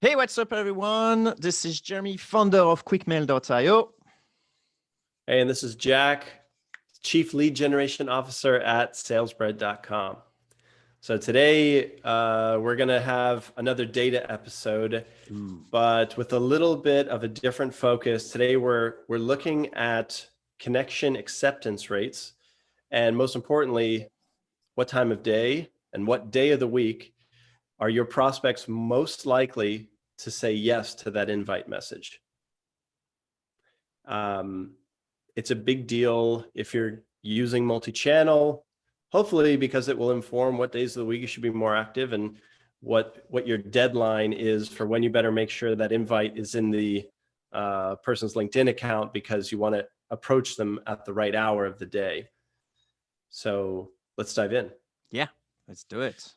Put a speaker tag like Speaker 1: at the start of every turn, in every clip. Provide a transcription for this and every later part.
Speaker 1: Hey, what's up, everyone? This is Jeremy, founder of quickmail.io.
Speaker 2: Hey, and this is Jack, Chief Lead Generation Officer at salesbread.com. So today we're going to have another data episode, but with a little bit of a different focus. Today we're looking at connection acceptance rates, and most importantly, what time of day and what day of the week are your prospects most likely to say yes to that invite message. It's a big deal if you're using multi-channel, hopefully because it will inform what days of the week you should be more active and what your deadline is for when you better make sure that invite is in the person's LinkedIn account, because you want to approach them at the right hour of the day. So let's dive in.
Speaker 1: Yeah, let's do it.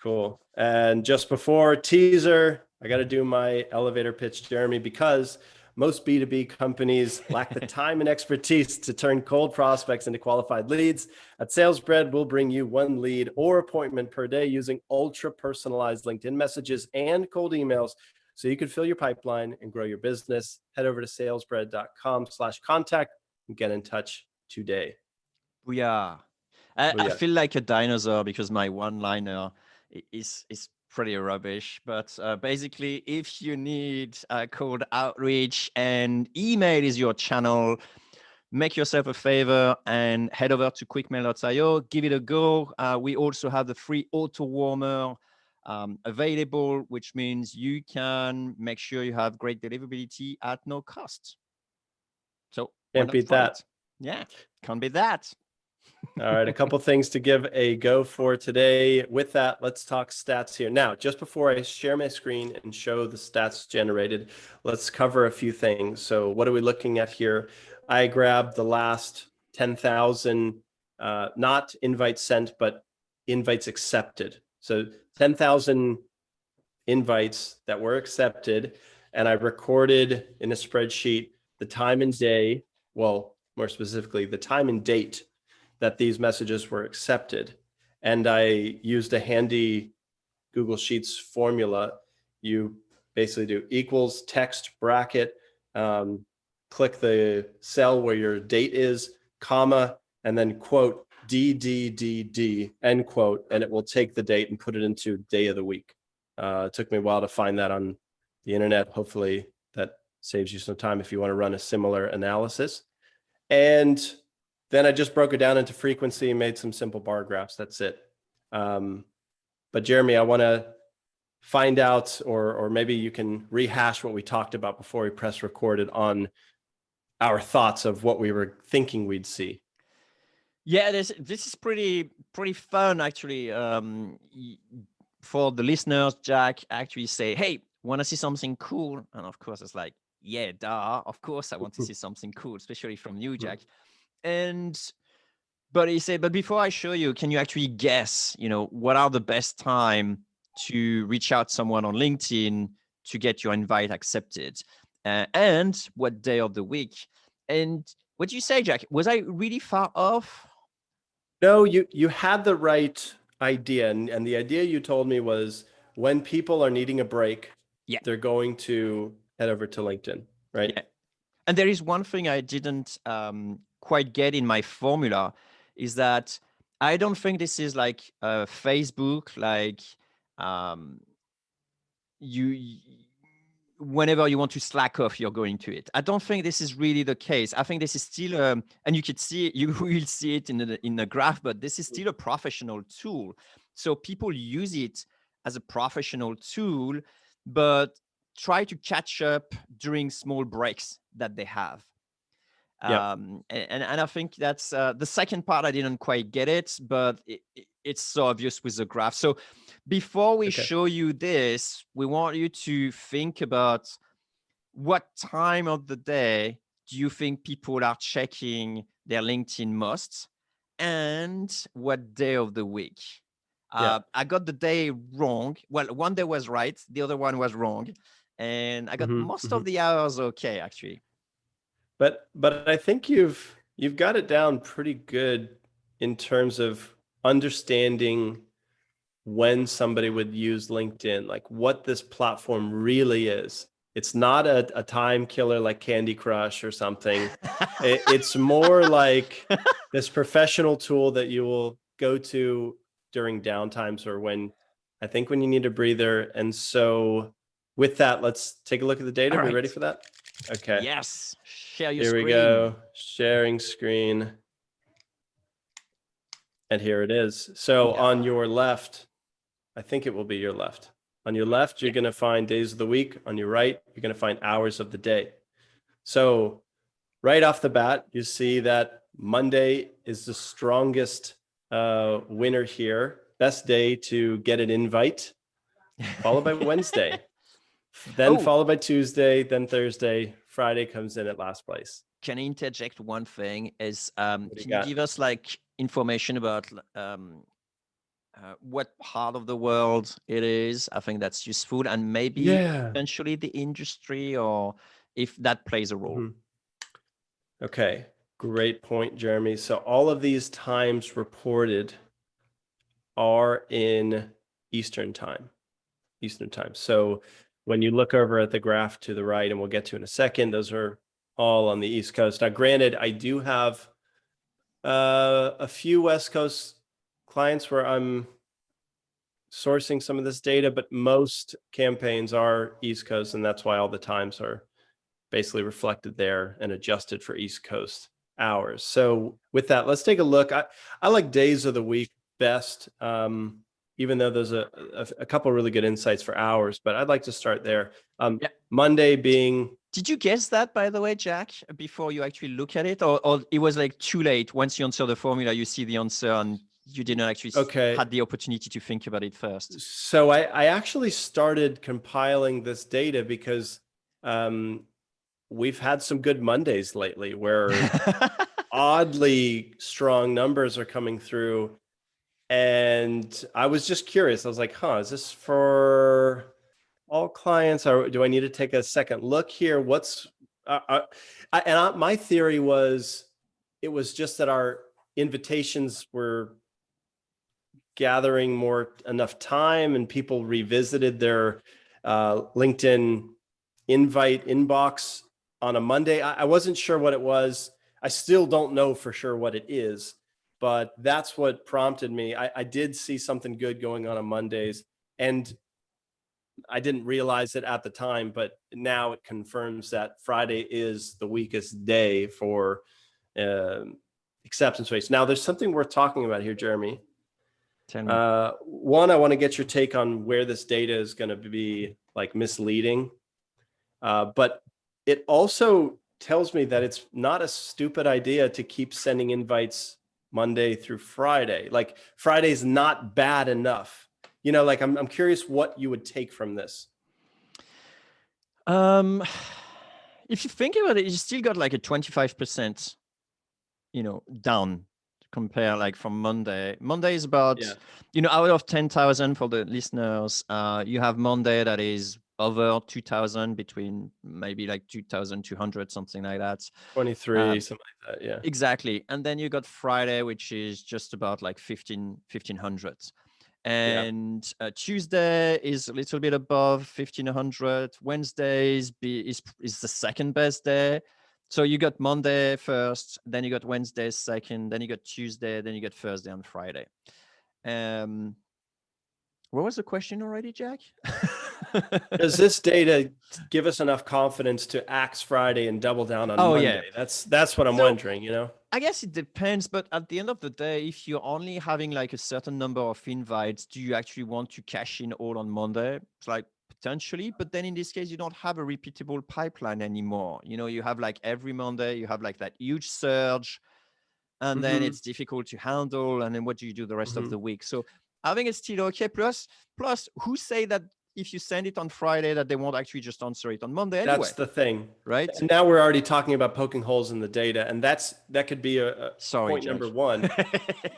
Speaker 2: Cool. And just before teaser, I got to do my elevator pitch, Jeremy, because most B2B companies lack the time and expertise to turn cold prospects into qualified leads. At SalesBread, we'll bring you one lead or appointment per day using ultra personalized LinkedIn messages and cold emails so you can fill your pipeline and grow your business. Head over to salesbread.com/contact and get in touch today.
Speaker 1: Booyah. I feel like a dinosaur because my one-liner is pretty rubbish. But basically, if you need cold outreach and email is your channel, make yourself a favor and head over to quickmail.io, give it a go. We also have the free auto warmer available, which means you can make sure you have great deliverability at no cost. So
Speaker 2: can't beat that.
Speaker 1: Yeah, can't beat that.
Speaker 2: All right, a couple things to give a go for today. With that, let's talk stats here. Now, just before I share my screen and show the stats generated, let's cover a few things. So what are we looking at here? I grabbed the last 10,000, not invites sent, but invites accepted. So 10,000 invites that were accepted, and I recorded in a spreadsheet the time and day, well, more specifically, the time and date that these messages were accepted. And I used a handy Google Sheets formula. You basically do equals text bracket, click the cell where your date is, comma, and then quote DDDD, end quote, and it will take the date and put it into day of the week. It took me a while to find that on the internet. Hopefully that saves you some time if you want to run a similar analysis. And then I just broke it down into frequency and made some simple bar graphs. That's it. But Jeremy, I want to find out, or maybe you can rehash what we talked about before we press recorded on our thoughts of what we were thinking we'd see.
Speaker 1: Yeah, this is pretty fun actually. For the listeners, Jack actually say, "Hey, want to see something cool?" And of course, it's like, "Yeah, duh. Of course, I want to see something cool, especially from you, Jack." But he said, "But before I show you, can you actually guess? What are the best time to reach out someone on LinkedIn to get your invite accepted, and what day of the week?" And what do you say, Jack? Was I really far off?
Speaker 2: No, you had the right idea. And the idea you told me was when people are needing a break,
Speaker 1: yeah,
Speaker 2: they're going to head over to LinkedIn, right?
Speaker 1: Yeah. And there is one thing I didn't quite get in my formula is that I don't think this is like Facebook, like you whenever you want to slack off, you're going to it. I don't think this is really the case. I think this is still, and you could see it, you will see it in the graph, but this is still a professional tool. So people use it as a professional tool, but try to catch up during small breaks that they have. And I think that's the second part. I didn't quite get it, but it's so obvious with the graph. So before we show you this, we want you to think about what time of the day do you think people are checking their LinkedIn most, and what day of the week. I got the day wrong. Well, one day was right, the other one was wrong, and I got most of the hours okay, actually.
Speaker 2: But I think you've got it down pretty good in terms of understanding when somebody would use LinkedIn, like what this platform really is. It's not a time killer like Candy Crush or something. It's more like this professional tool that you will go to during downtimes or when you need a breather. And so with that, let's take a look at the data.
Speaker 1: All
Speaker 2: Are we ready
Speaker 1: right.
Speaker 2: for that? Okay.
Speaker 1: Yes. Share your
Speaker 2: Here we
Speaker 1: screen.
Speaker 2: go. Sharing screen. And here it is. So on your left, I think it will be your left. On your left, you're going to find days of the week. On your right, you're going to find hours of the day. So right off the bat, you see that Monday is the strongest winner here. Best day to get an invite, followed by Wednesday, then followed by Tuesday, then Thursday. Friday comes in at last place.
Speaker 1: Can I interject one thing? Can you give us like information about what part of the world it is? I think that's useful, and maybe potentially the industry, or if that plays a role.
Speaker 2: Okay, great point, Jeremy. So all of these times reported are in Eastern time. So when you look over at the graph to the right, and we'll get to in a second, those are all on the East Coast. Now, granted, I do have a few West Coast clients where I'm sourcing some of this data, but most campaigns are East Coast, and that's why all the times are basically reflected there and adjusted for East Coast hours. So with that, let's take a look. I like days of the week best, even though there's a couple of really good insights for hours, but I'd like to start there. Monday being...
Speaker 1: Did you guess that, by the way, Jack, before you actually look at it? Or it was like too late? Once you answer the formula, you see the answer and you didn't actually had the opportunity to think about it first.
Speaker 2: So I actually started compiling this data because we've had some good Mondays lately where oddly strong numbers are coming through. And I was just curious. I was like, is this for all clients, or do I need to take a second look here? My theory was it was just that our invitations were gathering enough time and people revisited their LinkedIn invite inbox on a Monday. I wasn't sure what it was. I still don't know for sure what it is, but that's what prompted me. I did see something good going on Mondays, and I didn't realize it at the time, but now it confirms that Friday is the weakest day for acceptance rates. Now, there's something worth talking about here, Jeremy.
Speaker 1: Tell me.
Speaker 2: One, I want to get your take on where this data is going to be like misleading. But it also tells me that it's not a stupid idea to keep sending invites Monday through Friday. Like Friday's not bad enough. Like I'm curious what you would take from this.
Speaker 1: If you think about it, you still got like a 25%, down to compare like from Monday. Monday is about, out of 10,000 for the listeners, you have Monday that is over 2,000, between maybe like 2,200, something like that.
Speaker 2: 23, something like that, yeah.
Speaker 1: Exactly. And then you got Friday, which is just about like 1,500. And Tuesday is a little bit above 1,500. Wednesday is the second best day. So you got Monday first, then you got Wednesday second, then you got Tuesday, then you got Thursday and Friday. What was the question already, Jack?
Speaker 2: Does this data give us enough confidence to axe Friday and double down on Monday? Yeah. That's what I'm wondering,
Speaker 1: I guess it depends, but at the end of the day, if you're only having like a certain number of invites, do you actually want to cash in all on Monday? It's like potentially, but then in this case, you don't have a repeatable pipeline anymore. You have like every Monday, you have like that huge surge, and then it's difficult to handle. And then what do you do the rest of the week? So I think it's still okay. Plus, who say that if you send it on Friday that they won't actually just answer it on Monday anyway?
Speaker 2: That's the thing,
Speaker 1: right?
Speaker 2: And now we're already talking about poking holes in the data, and that could be a point
Speaker 1: Judge.
Speaker 2: number one.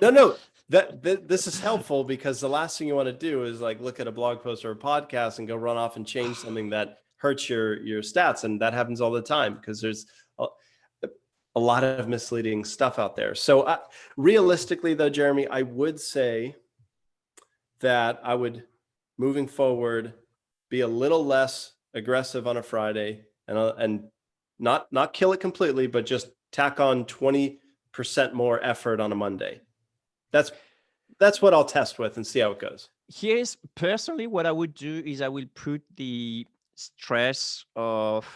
Speaker 2: No, this is helpful, because the last thing you want to do is like look at a blog post or a podcast and go run off and change something that hurts your stats, and that happens all the time because there's a lot of misleading stuff out there. So realistically, though, Jeremy, I would say that I would, moving forward, be a little less aggressive on a Friday and not kill it completely, but just tack on 20% more effort on a Monday. That's what I'll test with and see how it goes.
Speaker 1: Here's personally what I would do is I will put the stress of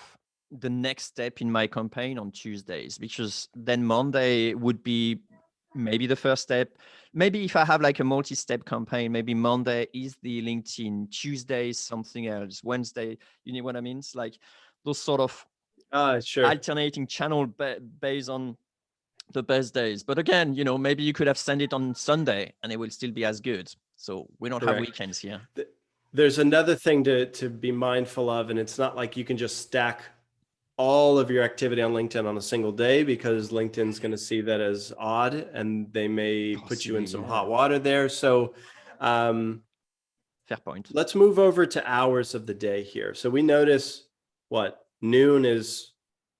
Speaker 1: the next step in my campaign on Tuesdays, because then Monday would be maybe the first step. Maybe if I have like a multi-step campaign, maybe Monday is the LinkedIn, Tuesday is something else, Wednesday, you know what I mean? It's like those sort of
Speaker 2: Sure.
Speaker 1: alternating channel based on the best days. But again, maybe you could have sent it on Sunday and it will still be as good. So we don't have weekends here.
Speaker 2: There's another thing to be mindful of, and it's not like you can just stack all of your activity on LinkedIn on a single day, because LinkedIn's going to see that as odd and they may put you in some hot water there. So
Speaker 1: fair point.
Speaker 2: Let's move over to hours of the day here. So we notice noon is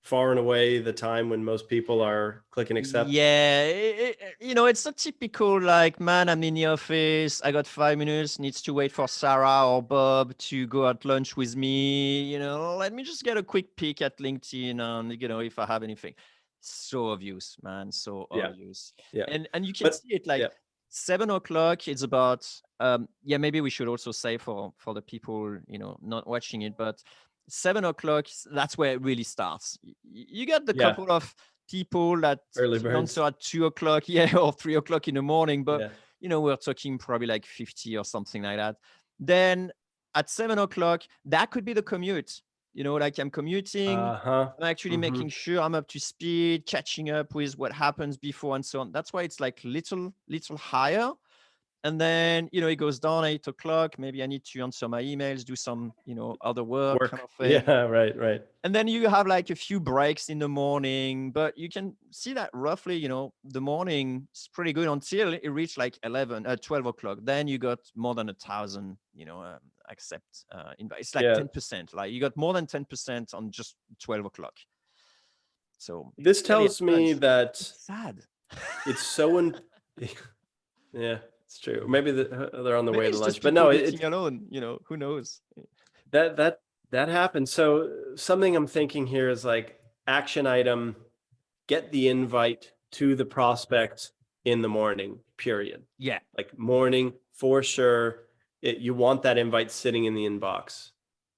Speaker 2: far and away the time when most people are clicking accept.
Speaker 1: Yeah, it's a typical like, man, I'm in the office, I got 5 minutes, needs to wait for Sarah or Bob to go at lunch with me. Let me just get a quick peek at LinkedIn and if I have anything. So obvious, man, so obvious.
Speaker 2: Yeah.
Speaker 1: And you can see it like 7 o'clock. It's about maybe we should also say for the people not watching it, but 7 o'clock, that's where it really starts. You got the couple of people that answer at 2 o'clock, or 3 o'clock in the morning, but we're talking probably like 50 or something like that. Then at 7 o'clock, that could be the commute. Like I'm commuting, I'm actually making sure I'm up to speed, catching up with what happens before and so on. That's why it's like little higher. And then, it goes down 8 o'clock. Maybe I need to answer my emails, do some, other work kind of thing.
Speaker 2: Yeah, right.
Speaker 1: And then you have like a few breaks in the morning, but you can see that roughly, the morning is pretty good until it reached like 12 o'clock. Then you got more than 1,000, accept invite. It's like 10%. Like you got more than 10% on just 12 o'clock. So
Speaker 2: this tells me that
Speaker 1: it's sad.
Speaker 2: It's so yeah. It's true. Maybe they're on the way to lunch,
Speaker 1: but no, it's alone. Who knows?
Speaker 2: That happens. So something I'm thinking here is like action item: get the invite to the prospect in the morning. Period.
Speaker 1: Yeah,
Speaker 2: like morning for sure. You want that invite sitting in the inbox,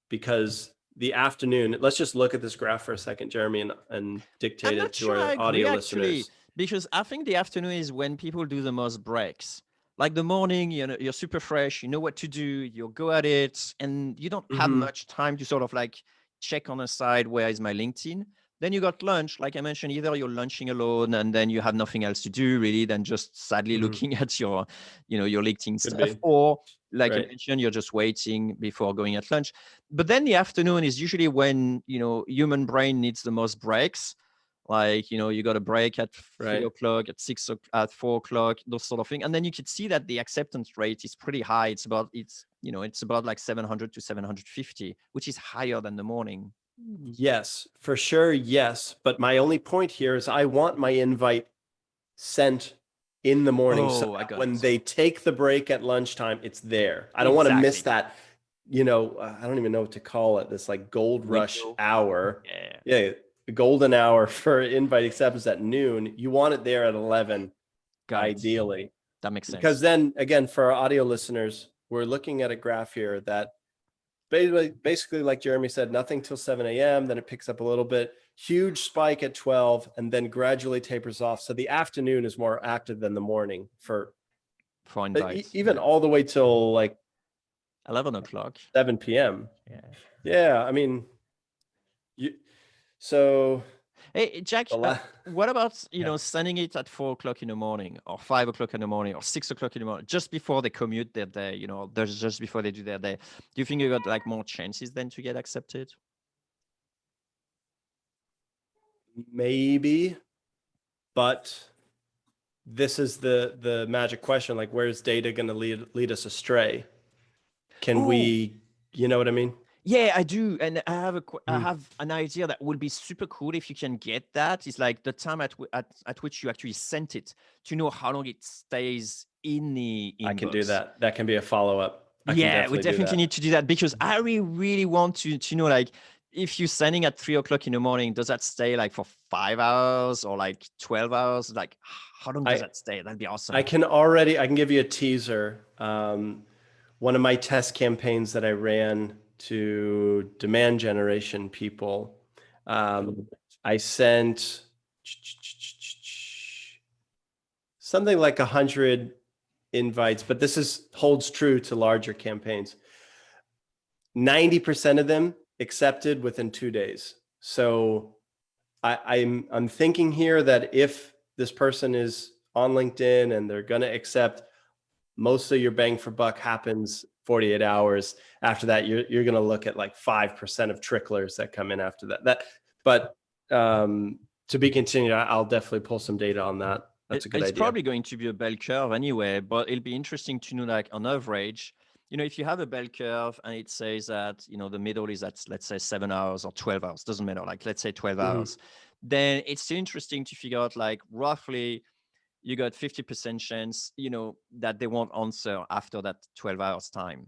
Speaker 2: because the afternoon. Let's just look at this graph for a second, Jeremy, and dictate it to our audio listeners.
Speaker 1: Because I think the afternoon is when people do the most breaks. Like the morning, you're super fresh, you know what to do, you'll go at it, and you don't have much time to sort of like check on the side, where is my LinkedIn? Then you got lunch, like I mentioned, either you're lunching alone and then you have nothing else to do really than just sadly looking at your, your LinkedIn stuff, or like I mentioned, you're just waiting before going at lunch. But then the afternoon is usually when, human brain needs the most breaks. Like, you got a break at 3 o'clock, at 6 o'clock, at 4 o'clock, those sort of things. And then you could see that the acceptance rate is pretty high. It's about like 700 to 750, which is higher than the morning.
Speaker 2: Yes, for sure. Yes. But my only point here is I want my invite sent in the morning. So when they take the break at lunchtime, it's there. I don't want to miss that. I don't even know what to call it. This like gold rush hour. Yeah. The golden hour for invite acceptance at noon. You want it there at 11, ideally.
Speaker 1: That makes sense.
Speaker 2: Because then again, for our audio listeners, we're looking at a graph here that basically, like Jeremy said, nothing till 7 a.m. Then it picks up a little bit, huge spike at 12, and then gradually tapers off. So the afternoon is more active than the morning for invites. Even all the way till like
Speaker 1: 11 o'clock,
Speaker 2: 7 p.m. Yeah. I mean, so
Speaker 1: hey Jack, what about sending it at 4 o'clock in the morning, or 5 o'clock in the morning, or 6 o'clock in the morning, just before they commute their day? There's just before they do their day. Do you think you got like more chances then to get accepted?
Speaker 2: Maybe, but this is the magic question. Like, where's data going to lead us astray? Can we? You know what I mean?
Speaker 1: Yeah, I do, and I have an idea that would be super cool if you can get that. It's like the time at which you actually sent it, to know how long it stays in the inbox.
Speaker 2: I can do that. That can be a follow-up.
Speaker 1: Yeah, we definitely need to do that, because I really want to know, like, if you're sending at 3 o'clock in the morning, does that stay like for 5 hours or like 12 hours? Like, how long does that stay? That'd be awesome.
Speaker 2: I can give you a teaser. One of my test campaigns that I ran to demand generation people, I sent something like 100 invites, but this holds true to larger campaigns. 90% of them accepted within 2 days. So I'm thinking here that if this person is on LinkedIn and they're going to accept, most of your bang for buck happens 48 hours. After that, you're going to look at like 5% of tricklers that come in after that. But to be continued, I'll definitely pull some data on that. That's a good idea.
Speaker 1: It's probably going to be a bell curve anyway, but it'll be interesting to know, like, on average, if you have a bell curve and it says that, the middle is at, let's say, 7 hours or 12 hours, doesn't matter, like, let's say 12 hours, then it's still interesting to figure out, like, roughly you got 50% chance, that they won't answer after that 12 hours time.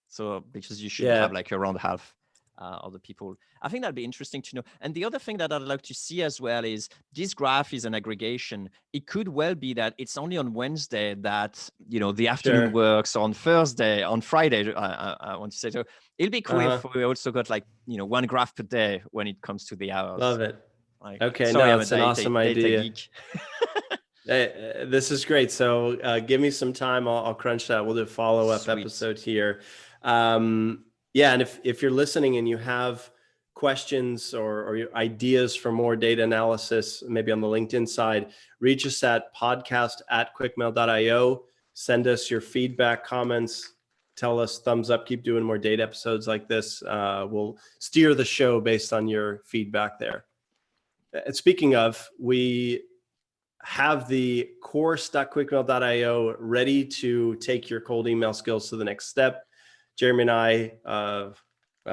Speaker 1: So because you should have like around half of the people. I think that'd be interesting to know. And the other thing that I'd like to see as well is this graph is an aggregation. It could well be that it's only on Wednesday that, the afternoon works, on Thursday, on Friday, I want to say. So it'll be cool if we also got like, one graph per day when it comes to the hours.
Speaker 2: Love it.
Speaker 1: Like,
Speaker 2: okay,
Speaker 1: sorry,
Speaker 2: no, it's an awesome idea.
Speaker 1: Geek.
Speaker 2: This is great. So give me some time. I'll crunch that. We'll do a follow-up episode here. And if you're listening and you have questions or ideas for more data analysis, maybe on the LinkedIn side, reach us at podcast@quickmail.io. Send us your feedback, comments, tell us thumbs up, keep doing more data episodes like this. We'll steer the show based on your feedback there. And speaking of, we have the course.quickmail.io ready to take your cold email skills to the next step. Jeremy and I,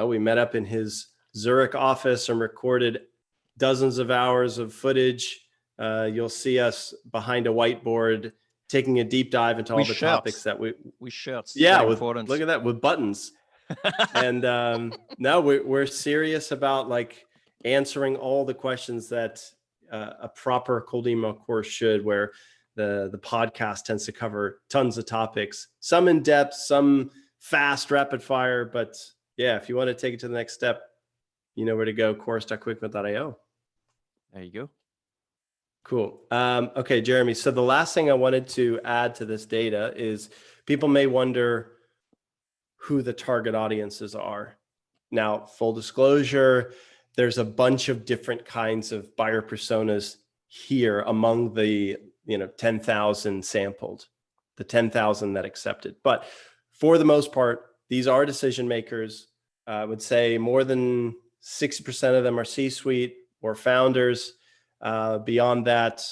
Speaker 2: we met up in his Zurich office and recorded dozens of hours of footage. You'll see us behind a whiteboard taking a deep dive into all the topics that we
Speaker 1: shirts.
Speaker 2: Yeah, look at that, with buttons. And no, we're serious about like answering all the questions that a proper cold email course should, where the podcast tends to cover tons of topics, some in depth, some fast, rapid fire. But yeah, if you want to take it to the next step, you know where to go, course.quickmail.io.
Speaker 1: There you go.
Speaker 2: Cool. Okay, Jeremy. So the last thing I wanted to add to this data is people may wonder who the target audiences are. Now, full disclosure, there's a bunch of different kinds of buyer personas here among the 10,000 sampled, the 10,000 that accepted. But for the most part, these are decision makers. I would say more than 60% of them are C-suite or founders. Beyond that,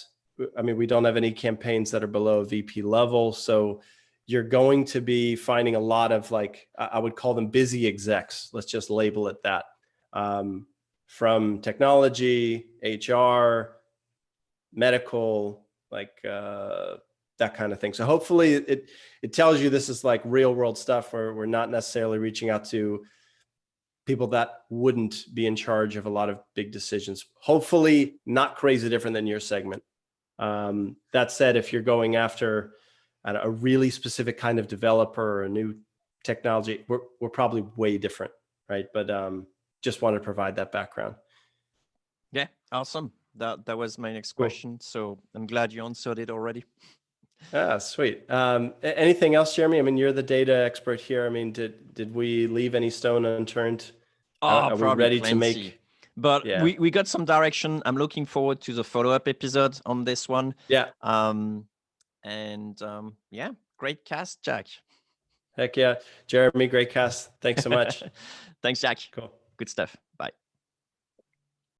Speaker 2: I mean, we don't have any campaigns that are below VP level. So you're going to be finding a lot of, like, I would call them busy execs. Let's just label it that. From technology, HR, medical, like that kind of thing. So hopefully it tells you this is like real world stuff where we're not necessarily reaching out to people that wouldn't be in charge of a lot of big decisions. Hopefully not crazy different than your segment. That said, if you're going after a really specific kind of developer or a new technology, we're probably way different, right? But just want to provide that background.
Speaker 1: Yeah, awesome. That was my next question. So I'm glad you answered it already.
Speaker 2: Ah, sweet. Anything else, Jeremy? I mean, you're the data expert here. I mean, did we leave any stone unturned? Are we ready to make?
Speaker 1: But yeah, we got some direction. I'm looking forward to the follow-up episode on this one.
Speaker 2: Yeah.
Speaker 1: Yeah, great cast, Jack.
Speaker 2: Heck yeah. Jeremy, great cast. Thanks so much.
Speaker 1: Thanks, Jack.
Speaker 2: Cool.
Speaker 1: Good stuff.